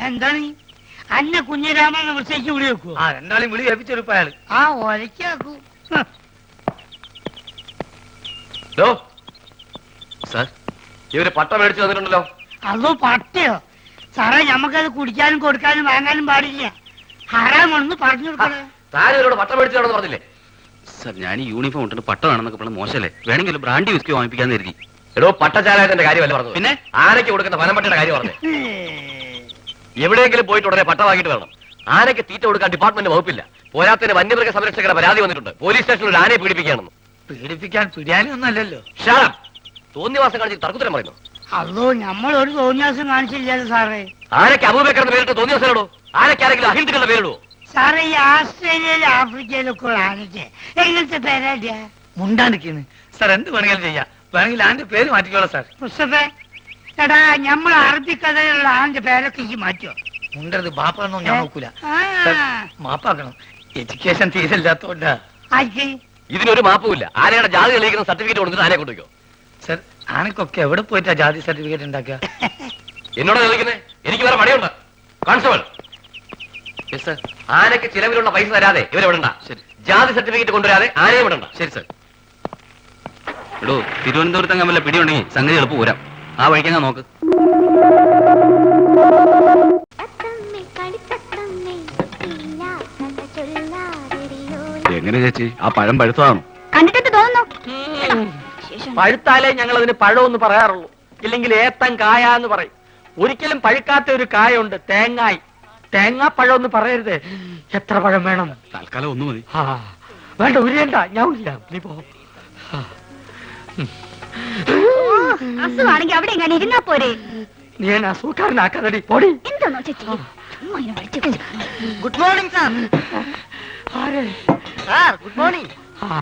എന്താണ് അന്ന കുഞ്ഞിരാമൻ വിളിച്ചേക്ക് വിളി വെക്കൂ? രണ്ടാളും വിളി ഏൽപ്പിച്ചെടുപ്പ അയാൾ. ഒലക്കാക്കൂ. ഇവര് പട്ട മേടിച്ചു തന്നിട്ടുണ്ടല്ലോ. അതോ പട്ടയോ? സാറേ, ഞമ്മക്കത് കുടിക്കാനും കൊടുക്കാനും വാങ്ങാനും പാടില്ല. ഹറാമാണെന്ന് പറഞ്ഞു കൊടുക്കണേ. താരവരോട് പട്ട മേടിച്ചാണെന്ന് പറഞ്ഞില്ലേ? സാർ, ഞാൻ ഈ യൂണിഫോം ഇട്ടിട്ട് പട്ട വേണമെന്നൊക്കെ പറഞ്ഞ മോശമല്ലേ? വേണമെങ്കിൽ ബ്രാൻഡി വിസ്കി വാങ്ങിപ്പിക്കാന്ന് കരുതി. എടോ, പട്ടചാലയത്തിന്റെ കാര്യമല്ല പറഞ്ഞു. പിന്നെ ആനയ്ക്ക് കൊടുക്കുന്ന വനംപട്ടയുടെ കാര്യം പറഞ്ഞു. എവിടെയെങ്കിലും പോയിട്ട് ഉടനെ പട്ട വാങ്ങിയിട്ട് വരണം. ആനയ്ക്ക് തീറ്റ കൊടുക്കാൻ ഡിപ്പാർട്ട്മെന്റ് വകുപ്പില്ല. പോരാത്തിന് വന്യമൃഗ സംരക്ഷകരുടെ പരാതി വന്നിട്ടുണ്ട്. പോലീസ് സ്റ്റേഷനിൽ ഒരു ആനയെ പീഡിപ്പിക്കുകയാണെന്ന്. പീഡിപ്പിക്കാൻ പിടിയാനൊന്നും അല്ലല്ലോ. തോന്നിവാസം കാണിച്ച് തർക്കുത്തരം പറയുന്നു. അതോ നമ്മളൊരു തോന്നിയാസം കാണിച്ചില്ലല്ലോ സാറേ. ആനയ്ക്ക് അബൂബക്കർ എന്ന് പേരിട്ട് തോന്നിവാസനോടോ? ആനയ്ക്ക് ആരെങ്കിലും അഹിന്ദുക്കളുടെ പേരിടുവോ? സാറേ, ഈ ആസ്ട്രേലിയയിലും ആഫ്രിക്കയിലൊക്കെ ഉള്ള ആനയ്ക്ക് എങ്ങനത്തെ പേരാ? മുണ്ടാണ്ടിരിക്കുന്നു സാർ. എന്ത് വേണമെങ്കിലും ചെയ്യാം. വേണമെങ്കിൽ ആന്റെ പേര് മാറ്റിക്കോളാം സാർ. മുസ്തഫേ, എടാ, നമ്മൾ അറബിക്കഥയിലുള്ള ആന്റെ പേരൊക്കെ ഈ മാറ്റോ? മുണ്ടത് ബാപ്പാന്നോ ഞാൻ നോക്കൂല. മാപ്പാക്കണം. എഡ്യൂക്കേഷൻ തീരില്ലാത്തോണ്ടാ. ഇതിനൊരു മാപ്പുമില്ല. ആനയുടെ ജാതി തെളിയിക്കുന്ന സർട്ടിഫിക്കറ്റ് കൊടുത്തിട്ട് ആനയെ കൊണ്ടുവയ്ക്കോ? സാർ, ആനക്കൊക്കെ എവിടെ പോയിട്ടാ ജാതി സർട്ടിഫിക്കറ്റ് ഉണ്ടാക്കുക? എന്നോട് ചോദിക്കുന്നേ? എനിക്ക് വേറെ പണിയുണ്ട്. കോൺസ്റ്റബിൾ, ആനയ്ക്ക് ചിലവിലുള്ള പൈസ തരാതെ ഇവരെ വിടണ്ട. ശരി. ജാതി സർട്ടിഫിക്കറ്റ് കൊണ്ടുവരാതെ ആനയെ വിടണ്ട. ശരി സാർ. എടോ, തിരുവനന്തപുരത്ത് വല്ല പിടിയുണ്ടെങ്കിൽ സംഗതി എളുപ്പം പോരാം. ആ വഴിക്കങ്ങ നോക്ക്. എങ്ങനെ ചേച്ചി, ആ പഴം പഴുത്തതാണോ? കണ്ടിട്ട് തോന്നുന്നു. പഴുത്താലേ ഞങ്ങൾ അതിന് പഴമെന്ന് പറയാറുള്ളൂ. ഇല്ലെങ്കിൽ ഏത്തൻ കായ എന്ന് പറയും. ഒരിക്കലും പഴുക്കാത്ത ഒരു കായുണ്ട്, തേങ്ങായി. തേങ്ങാപ്പഴം എന്ന് പറയരുത്. എത്ര പഴം വേണം? തൽക്കാലം ഒന്ന് മതി. വേണ്ട, ഉരിയണ്ട, ഞാൻ ഇല്ല. നീ പോ. അസുഖാണെങ്കിൽ അവിടെ എങ്ങനെ ഇരുന്നാ പോരെ? നീ എന്നെ അസുഖക്കാരനാക്കാതടി, പൊടി. എന്താണോ ചേച്ചി? Good morning sir. ആരെ? Good morning.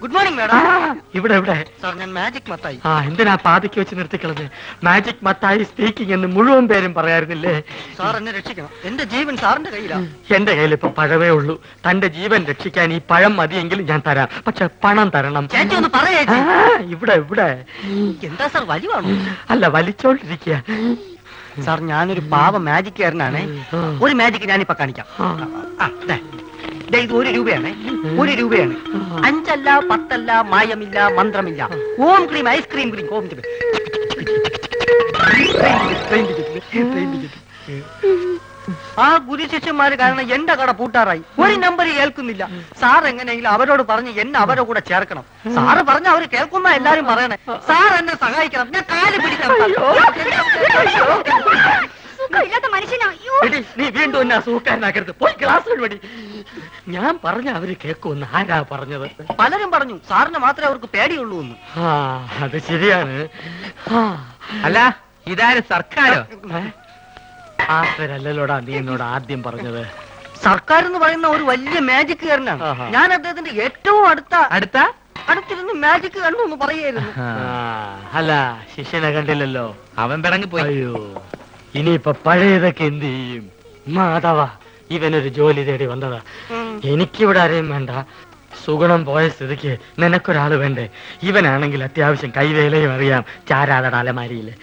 Good morning madam. ഇവിടെ ഇവിടെ സാർ, ഞാൻ മാജിക് മത്തായി. എന്തിനാ പാതിക്ക് വെച്ച് നിർത്തിക്കളത്? മാജിക് മത്തായി സ്പീക്കിംഗ് എന്ന് മുഴുവൻ പേരും പറയാറുന്നില്ലേ? സാർ, എന്നെ രക്ഷിക്കണം. എന്റെ ജീവൻ സാറിന്റെ കയ്യിലാണ്. എന്റെ കയ്യിൽ ഇപ്പൊ പഴമേ ഉള്ളൂ. തന്റെ ജീവൻ രക്ഷിക്കാൻ ഈ പഴം മതിയെങ്കിലും ഞാൻ തരാം. പക്ഷെ പണം തരണം. ചേച്ചി ഒന്ന് പറയേ. ഇവിടെ ഇവിടെ. എന്താ സാർ, വലിവാണോ? അല്ല, വലിച്ചോണ്ടിരിക്കുക. സാർ, ഞാനൊരു പാവ മാജിക്കാരനാണ്. ഒരു മാജിക് ഞാനിപ്പോ കാണിക്കാം. ഇത് 1 രൂപയാണ്. 1 രൂപയാണ്. 5 അല്ല, 10 അല്ല, മായമില്ല, മന്ത്രമില്ല. ഓം ക്രീം, ഐസ്ക്രീം ക്രീം, ഓം ക്രീം. ആ ഗുരുശിഷ്യന്മാര് കാരണം എന്റെ കട പൂട്ടാറായി. ഒരു നമ്പർ കേൾക്കുന്നില്ല. സാർ എങ്ങനെയെങ്കിലും അവരോട് പറഞ്ഞ് എന്നെ അവരുടെ കൂടെ ചേർക്കണം. സാറ് പറഞ്ഞ അവര് കേൾക്കുന്ന എല്ലാരും പറയണേ. സാർ എന്നെ സഹായിക്കണം. ഞാൻ കാല് പിടിക്കണം. നീ വീണ്ടും എന്നെ അസുഖക്കാരനാക്കരുത്. പോയി ക്ലാസ് വഴി. ഞാൻ പറഞ്ഞ അവര് കേൾക്കുമെന്ന് ആരാ പറഞ്ഞത്? പലരും പറഞ്ഞു സാറിന് മാത്രമേ അവർക്ക് പേടിയുള്ളൂ എന്ന്. അത് ശരിയാണ്. അല്ല, ഇതാര് സർക്കാരോ? ആസരല്ലോടാ നീ എന്നോട് ആദ്യം പറഞ്ഞത്. സർക്കാർ എന്ന് പറയുന്ന ഒരു വലിയ മാജിക്കുകാരനാണ്. ഞാൻ അദ്ദേഹത്തിന്റെ ഏറ്റവും അടുത്തിരുന്ന് മാജിക് കണ്ടു എന്ന് പറയായിരുന്നു. അല്ല, ശിഷ്യനെ കണ്ടില്ലല്ലോ. അവൻ പിറങ്ങി പോയി. അയ്യോ, ഇനിയിപ്പൊ പഴയതൊക്കെ എന്ത് ചെയ്യും? മാധവ, ഇവനൊരു ജോലി തേടി വന്നതാ. എനിക്കിവിടെ ആരെയും വേണ്ട. സുഗുണം പോയ സ്ഥിതിക്ക് നിനക്കൊരാള് വേണ്ടേ? ഇവനാണെങ്കിൽ അത്യാവശ്യം കൈവേലയും അറിയാം. ചാരാതട അലമാരിയില്.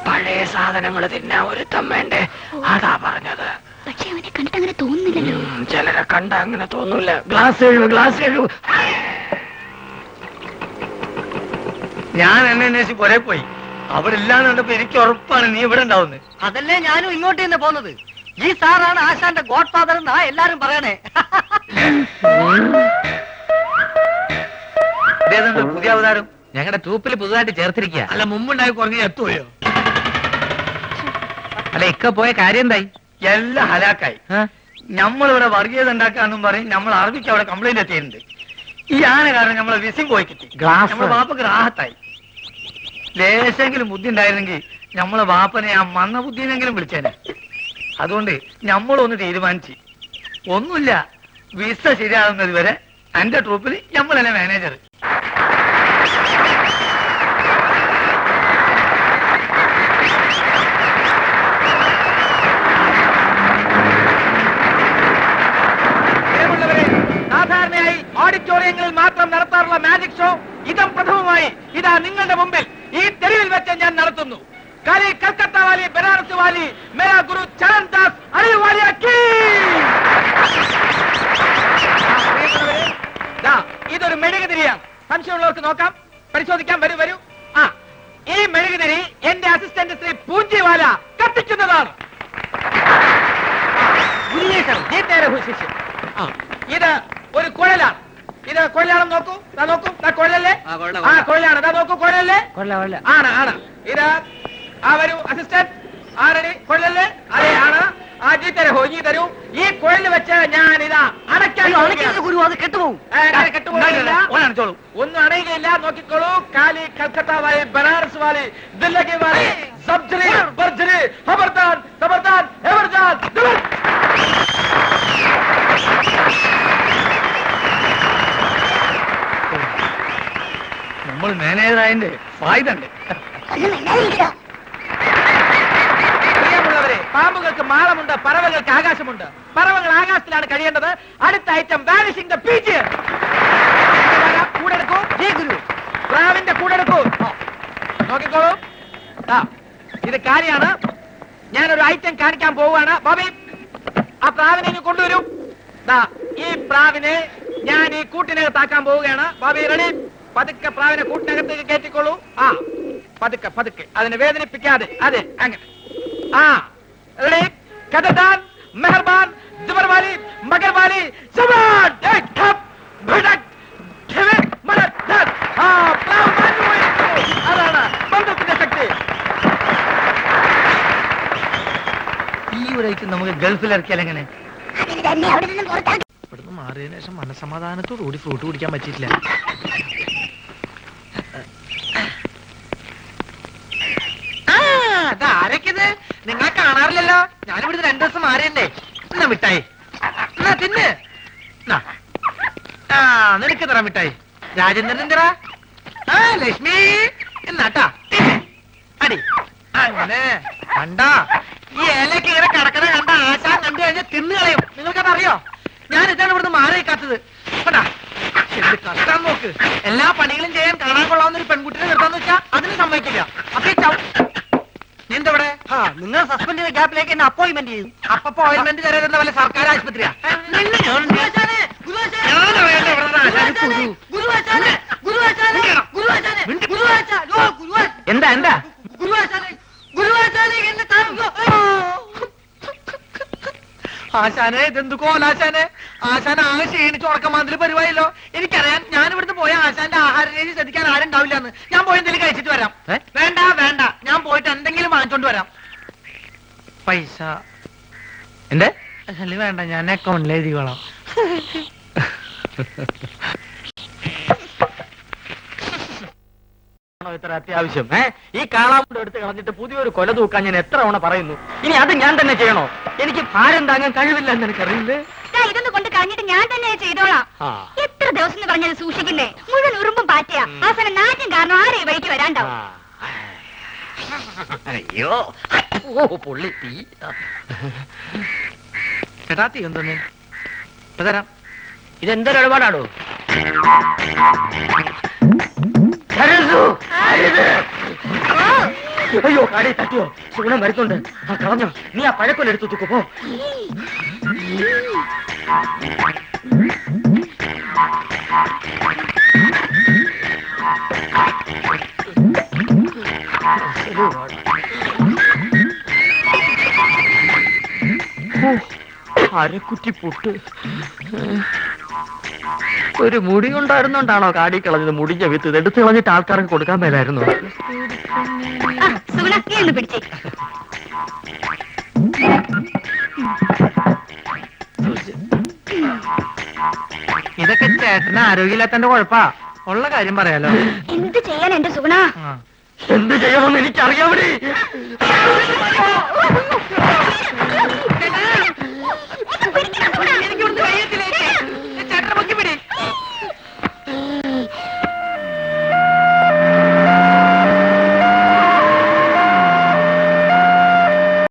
പഴയ സാധനങ്ങൾ തിന്നാൻ ഒരുത്തം വേണ്ടേ? അതാ പറഞ്ഞത്. പക്ഷെ അവനെ കണ്ടിട്ട് അങ്ങനെ തോന്നുന്നില്ലല്ലോ. ചിലരെ കണ്ട അങ്ങനെ തോന്നൂല. ഗ്ലാസ് എഴുവ്. ഞാൻ എന്നെ അന്വേഷിച്ച് പുറേ പോയി. അവിടെ ഇല്ലാന്ന് കണ്ടപ്പോ എനിക്ക് ഉറപ്പാണ് നീ ഇവിടെ ഉണ്ടാവുന്നത്. അതല്ലേ ഞാനും ഇങ്ങോട്ട് തന്നെ പോന്നത്. ഈ സാറാണ് ആശാന്റെ ഗോഡ് ഫാദർ എന്നാ എല്ലാരും പറയണേ. പുതിയ അവതാരം ഞങ്ങളുടെ ട്രൂപ്പിൽ പുതുതായിട്ട് ചേർത്തിരിക്കുക. അല്ല, മുമ്പുണ്ടായി കുറഞ്ഞ എത്തുകയോ? അല്ല, ഇക്ക പോയ കാര്യം എന്തായി? എല്ലാം ഹലാക്കായി. നമ്മളിവിടെ വർഗീയത ഉണ്ടാക്കാന്നും പറയും. നമ്മൾ അറബിക്ക് അവിടെ കംപ്ലൈന്റ് എത്തിയിട്ടുണ്ട്. ഈ ആന കാരണം നമ്മളെ വിസിം പോയി കിട്ടി. നമ്മളെ വാപ്പക്ക് റാഹത്തായി. ലേശെങ്കിലും ബുദ്ധി ഉണ്ടായിരുന്നെങ്കിൽ നമ്മളെ വാപ്പനെ ആ മന്ന ബുദ്ധിനെങ്കിലും വിളിച്ചേനെ. അതുകൊണ്ട് നമ്മളൊന്ന് തീരുമാനിച്ച്, ഒന്നുമില്ല, വിസ ശരിയാകുന്നത് വരെ എന്റെ ട്രൂപ്പിൽ നമ്മൾ തന്നെ മാനേജർ. ഇതാ നിങ്ങളുടെ മുമ്പിൽ ഈ തെരുവിൽ വെച്ച് ഞാൻ നടത്തുന്നു. കളി കൽക്കത്ത വാലി, ബനാറസ് വാലി, മേരാ ഗുരു ചരൺ ദാസ് അലി വാലിയ കീ. ഇതൊരു മെഴുകുതിരിയാണ്. സംശയമുള്ളവർക്ക് നോക്കാം, പരിശോധിക്കാം. വരൂ വരൂ. ആ, ഈ മെഴുകുതിരി എന്റെ അസിസ്റ്റന്റ് ശ്രീ പൂഞ്ചിവാല കത്തിക്കുന്നതാണ്. ഇത് ഒരു കുഴലാണ്. ഇത് കുഴലാണെന്ന് നോക്കൂ. നോക്കൂ, കുഴലല്ലേ? ആ, കുഴലാണ്. നോക്കൂ, കുഴലല്ലേ? ആണ് ആണ്. ഇത് വരൂ അസിസ്റ്റന്റ്. ആരടി കുഴലല്ലേ? അതെ ആണ്. ആജി തരൂ, ഈ തരൂ. ഈ കുഴൽ വെച്ച് ഞാൻ ഇതാ അടയ്ക്കാൻ ഗുരു, അത് കെട്ടുപോകും. കെട്ടുപോകില്ല, ഒന്നും അണയുകയില്ല. നോക്കിക്കോളൂ. കാലി കൽക്കത്ത വാലി, ബനാറസ് വാലി, ദില്ലി വാലി, സബ്ജറി ബർജറി, ഖബർദാർ ഖബർദാർ എവർജാൻ. നമ്മൾ മാനേജറായതിന്റെ ഫായ്ദ ഉണ്ട്. പ്രിയമുള്ളവരെ, പാമ്പുകൾക്ക് മാളമുണ്ട്, പറവകൾക്ക് ആകാശമുണ്ട്. പറവകൾ ആകാശത്തിലാണ് കഴിയേണ്ടത്. അടുത്ത ഐറ്റം വാനിഷിംഗ് ദ പീച്ച്. കൂടെടുക്കൂ. പ്രാവിന്റെ കൂടെടുക്കൂ. നോക്കിക്കോളൂ. ഇത് കാര്യമാണ്. ഞാനൊരു ഐറ്റം കാണിക്കാൻ പോവുകയാണ്. ബോബി, ആ പ്രാവിനെ ഇനി കൊണ്ടുവരൂ. ഈ പ്രാവിനെ ഞാൻ ഈ കൂട്ടിനകത്താക്കാൻ പോവുകയാണ്. ബോബി റെഡി? പതുക്കെ പ്രാവിനെ കൂട്ടിനകത്തേക്ക് കയറ്റിക്കോളൂ. പതുക്കെ പതുക്കെ, അതിനെ വേദനിപ്പിക്കാതെ. അതെ, അങ്ങനെ. റെഡി? കഥദാൻ, മെഹർബാൻ, ജുബർവാലി, മഗർവാലി, സവാൻ, അതാണ് ബന്ധത്തിന്റെ ശക്തി. ഈ ഒരൈക്ക് നമുക്ക് ഗൾഫിൽ ഇറക്കിയാൽ എങ്ങനെ? ഇവിടുന്ന് മാറിയതിനു ശേഷം മനസമാധാനത്തോടു കൂടി ഫ്രൂട്ട് കുടിക്കാൻ പറ്റിയിട്ടില്ല. ആരൊക്കെത്? നിങ്ങളെ കാണാറില്ലല്ലോ. ഞാനിവിടുന്ന് 2 ദിവസം മാറിയല്ലേ. എന്നാ മിഠായി, എന്നാ തിന്ന്. നിനക്ക് തരാം മിഠായി. രാജേന്ദ്രൻ എന്തിനാ? ലക്ഷ്മി എന്നാട്ടാ അടി. അങ്ങനെ കണ്ടാ ഈ ഇലക്ക് ഇങ്ങനെ കിടക്കണ കണ്ട ആശാൻ കണ്ടു കഴിഞ്ഞാൽ തിന്നു കളയും. നിങ്ങൾക്കതറിയോ? ഞാൻ ഇതാണ് ഇവിടുന്ന് മാറിക്കാത്തത്. കണ്ടാ എന്ത് കഷ്ടം നോക്ക്. എല്ലാ പണികളും ചെയ്യാൻ കാണാൻ കൊള്ളാവുന്ന ഒരു പെൺകുട്ടിനെ നിർത്താന്ന് വെച്ചാ അതിന് സമ്മതിക്കില്ല. അപ്പൊ നീന്തവിടെ? നിങ്ങൾ സസ്പെൻഡ് ചെയ്ത ഗ്യാപ്പിലേക്ക് എന്നെ അപ്പോയിന്റ്മെന്റ് ചെയ്യും. അപ്പൊ അപ്പോയിന്റ്മെന്റ് തരുന്ന പോലെ സർക്കാർ ആശുപത്രിയാ? എന്താ എന്താ? ആശാനെ, ഇതെന്ത് കോലാശാനെ? ആശാൻ ആകെ ക്ഷീണിച്ച് ഉറക്കമാതിരി പരിപാടിയല്ലോ. എനിക്കറിയാം. ഞാൻ ഇവിടുന്ന് പോയ ആശാന്റെ ആഹാര രീതി ശ്രദ്ധിക്കാൻ ആരും ഉണ്ടാവില്ലെന്ന്. ഞാൻ പോയി എന്തെങ്കിലും കഴിച്ചിട്ട് വരാം. വേണ്ട വേണ്ട, ഞാൻ പോയിട്ട് എന്തെങ്കിലും വാങ്ങിച്ചോണ്ട് വരാം. പൈസ എന്റെ വേണ്ട, ഞാൻ അക്കൗണ്ടിൽ എഴുതിക്കോളാം. ഇത്ര അത്യാവശ്യം ഈ കാളാമുണ്ട് എടുത്ത് കളഞ്ഞിട്ട് പുതിയൊരു കൊല തൂക്കാൻ ഞാൻ എത്ര തവണ പറയുന്നു. ഇനി അത് ഞാൻ തന്നെ ചെയ്യണോ? എനിക്ക് ഭാരം താങ്ങാൻ കഴിവില്ല എന്ന് എനിക്കറിയില്ലേ. ഇതൊന്ന് കൊണ്ട് കളഞ്ഞിട്ട് ഞാൻ തന്നെ ചെയ്തോളാം. എത്ര ദിവസം എന്ന് പറഞ്ഞത് സൂക്ഷിക്കുന്നേ. മുഴുവൻ ഉറുമ്പും പാറ്റയാ. അവസാനം നാട്യം കാരണം ആരെ വഴിക്ക് വരാണ്ടാവും. അയ്യോ, പൊള്ളി തീ. ചേട്ടാ തീ എന്തോന്ന് തരാം. ഇതെന്തൊരു ഇടപാടാണോ? അയ്യോ, കാടി തട്ടിയോ? സുഗുണം വരുന്നുണ്ട്. കളഞ്ഞോ? നീ ആ പഴക്കൊല്ലെടുത്തു തൂക്കു പോ. അരക്കുറ്റി പുട്ട്. ഒരു മുടി ഉണ്ടായിരുന്നോണ്ടാണോ കാടി കളഞ്ഞത്? മുടിഞ്ഞ വിത്ത് എടുത്ത് കളഞ്ഞിട്ട് ആൾക്കാർക്ക് കൊടുക്കാൻ മേലായിരുന്നു. ഇതൊക്കെ ചേട്ടന് ആരോഗ്യമില്ലാത്തന്റെ കുഴപ്പാ. ഉള്ള കാര്യം പറയാലോ. എന്ത് ചെയ്യാൻ എന്റെ സുഗുണ? എന്ത് ചെയ്യണമെന്ന് എനിക്കറിയാവിടെ.